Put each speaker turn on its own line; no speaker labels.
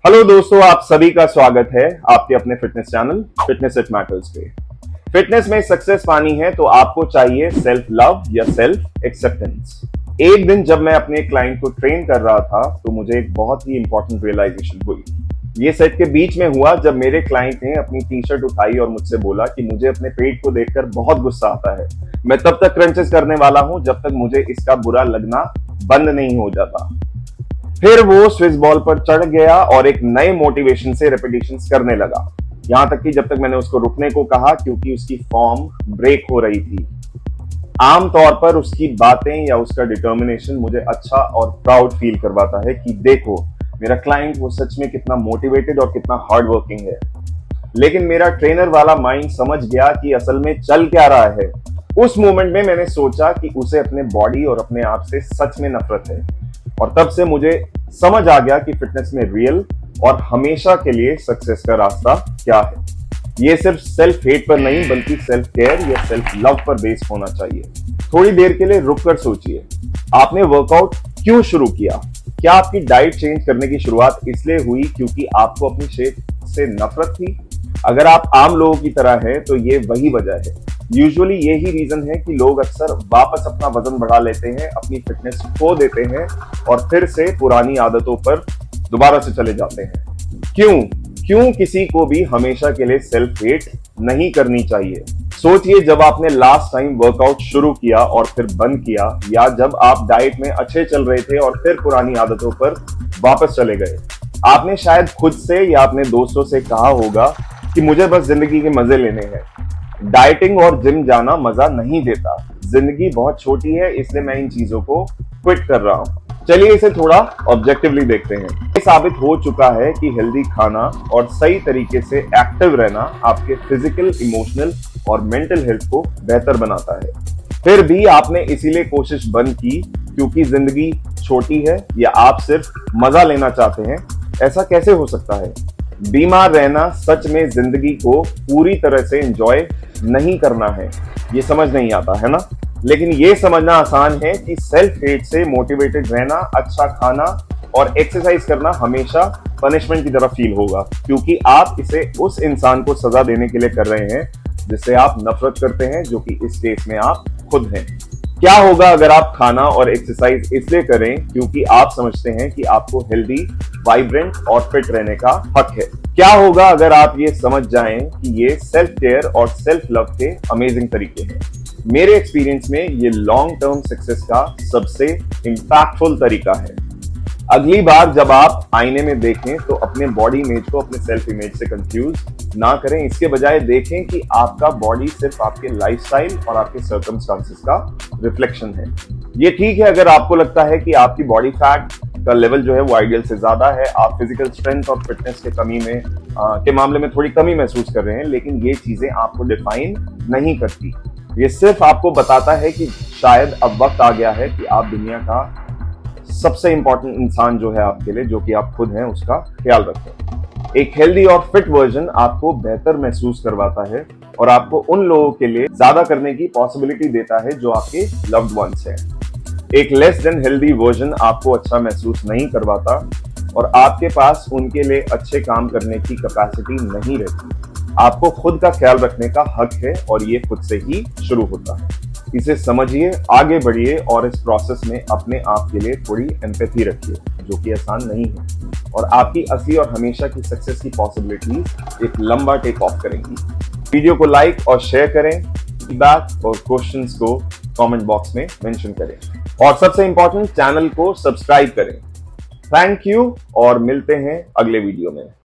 Hello दोस्तों, आप सभी का स्वागत है आपके अपने fitness channel fitness it matters पे। फिटनेस में सक्सेस पानी है तो आपको चाहिए सेल्फ लव या सेल्फ एक्सेप्टेंस। एक दिन जब मैं अपने क्लाइंट को ट्रेन कर रहा था तो मुझे एक बहुत ही इंपॉर्टेंट रियलाइजेशन हुई। ये सेट के बीच में हुआ जब मेरे क्लाइंट ने अपनी टी शर्ट उठाई और मुझसे बोला कि मुझे अपने पेट को देखकर बहुत गुस्सा आता है। मैं तब तक क्रंचेस करने वाला हूं जब तक मुझे इसका बुरा लगना बंद नहीं हो जाता। फिर वो स्विच बॉल पर चढ़ गया और एक नए मोटिवेशन से रेपिटेशंस करने लगा, यहां तक कि जब तक मैंने उसको रुकने को कहा क्योंकि उसकी फॉर्म ब्रेक हो रही थी। आमतौर पर उसकी बातें या उसका डिटर्मिनेशन मुझे अच्छा और प्राउड फील करवाता है कि देखो मेरा क्लाइंट वो सच में कितना मोटिवेटेड और कितना हार्ड वर्किंग है। लेकिन मेरा ट्रेनर वाला माइंड समझ गया कि असल में चल क्या रहा है। उस मोमेंट में मैंने सोचा कि उसे अपने बॉडी और अपने आप से सच में नफरत है, और तब से मुझे समझ आ गया कि फिटनेस में रियल और हमेशा के लिए सक्सेस का रास्ता क्या है। ये सिर्फ सेल्फ हेट पर नहीं बल्कि सेल्फ केयर या सेल्फ लव पर बेस्ड होना चाहिए। थोड़ी देर के लिए रुककर सोचिए, आपने वर्कआउट क्यों शुरू किया? क्या आपकी डाइट चेंज करने की शुरुआत इसलिए हुई क्योंकि आपको अपनी शेप से नफरत थी? अगर आप आम लोगों की तरह हैं तो ये वही वजह है। यूजुअली यही रीजन है कि लोग अक्सर वापस अपना वजन बढ़ा लेते हैं, अपनी फिटनेस खो देते हैं और फिर से पुरानी आदतों पर दोबारा से चले जाते हैं। क्यों किसी को भी हमेशा के लिए सेल्फ हेट नहीं करनी चाहिए। सोचिए, जब आपने लास्ट टाइम वर्कआउट शुरू किया और फिर बंद किया, या जब आप डाइट में अच्छे चल रहे थे और फिर पुरानी आदतों पर वापस चले गए। आपने शायद खुद से या अपने दोस्तों से कहा होगा कि मुझे बस जिंदगी के मजे लेने हैं। डाइटिंग और जिम जाना मजा नहीं देता। जिंदगी बहुत छोटी है, इसलिए मैं इन चीजों को क्विट कर रहा हूं। चलिए इसे थोड़ा ऑब्जेक्टिवली देखते हैं। ये साबित हो चुका है कि हेल्दी खाना और सही तरीके से एक्टिव रहना आपके फिजिकल, इमोशनल और मेंटल हेल्थ को बेहतर बनाता है। फिर भी आपने इसीलिए कोशिश बंद की क्योंकि जिंदगी छोटी है या आप सिर्फ मजा लेना चाहते हैं? ऐसा कैसे हो सकता है? बीमार रहना सच में जिंदगी को पूरी तरह से एंजॉय नहीं करना है, ये समझ नहीं आता है ना। लेकिन ये समझना आसान है कि सेल्फ हेट से मोटिवेटेड रहना, अच्छा खाना और एक्सरसाइज करना हमेशा पनिशमेंट की तरह फील होगा, क्योंकि आप इसे उस इंसान को सजा देने के लिए कर रहे हैं जिससे आप नफरत करते हैं, जो कि इस केस में आप खुद हैं। क्या होगा अगर आप खाना और एक्सरसाइज इसलिए करें क्योंकि आप समझते हैं कि आपको हेल्दी, वाइब्रेंट और फिट रहने का हक है? क्या होगा अगर आप ये समझ जाएं कि ये सेल्फ केयर और सेल्फ लव के अमेजिंग तरीके हैं? मेरे एक्सपीरियंस में ये लॉन्ग टर्म सक्सेस का सबसे इंपैक्टफुल तरीका है। अगली बार जब आप आईने में देखें तो अपने बॉडी इमेज को अपने सेल्फ इमेज से कंफ्यूज ना करें। इसके बजाय देखें कि आपका बॉडी सिर्फ आपके लाइफस्टाइल और आपके सर्कमस्टांसेस का रिफ्लेक्शन है। ये ठीक है अगर आपको लगता है कि आपकी बॉडी फैट का लेवल जो है वो आइडियल से ज्यादा है, आप फिजिकल स्ट्रेंथ और फिटनेस के मामले में थोड़ी कमी महसूस कर रहे हैं, लेकिन ये चीजें आपको डिफाइन नहीं करती। ये सिर्फ आपको बताता है कि शायद अब वक्त आ गया है कि आप दुनिया का सबसे इंपॉर्टेंट इंसान जो है आपके लिए, जो कि आप खुद हैं, उसका ख्याल रखें। एक हेल्दी और फिट वर्जन आपको बेहतर महसूस करवाता है और आपको उन लोगों के लिए ज्यादा करने की पॉसिबिलिटी देता है जो आपके लव्ड वंस हैं। एक लेस देन हेल्दी वर्जन आपको अच्छा महसूस नहीं करवाता और आपके पास उनके लिए अच्छे काम करने की कैपेसिटी नहीं रहती। आपको खुद का ख्याल रखने का हक है और ये खुद से ही शुरू होता है। इसे समझिए, आगे बढ़िए और इस प्रोसेस में अपने आप के लिए थोड़ी एम्पैथी रखिए, जो कि आसान नहीं है, और आपकी असली और हमेशा की सक्सेस की पॉसिबिलिटीज एक लंबा टेक ऑफ करेंगी। वीडियो को लाइक और शेयर करें, फीडबैक और क्वेश्चंस को कमेंट बॉक्स में मेंशन करें, और सबसे इंपॉर्टेंट, चैनल को सब्सक्राइब करें। थैंक यू और मिलते हैं अगले वीडियो में।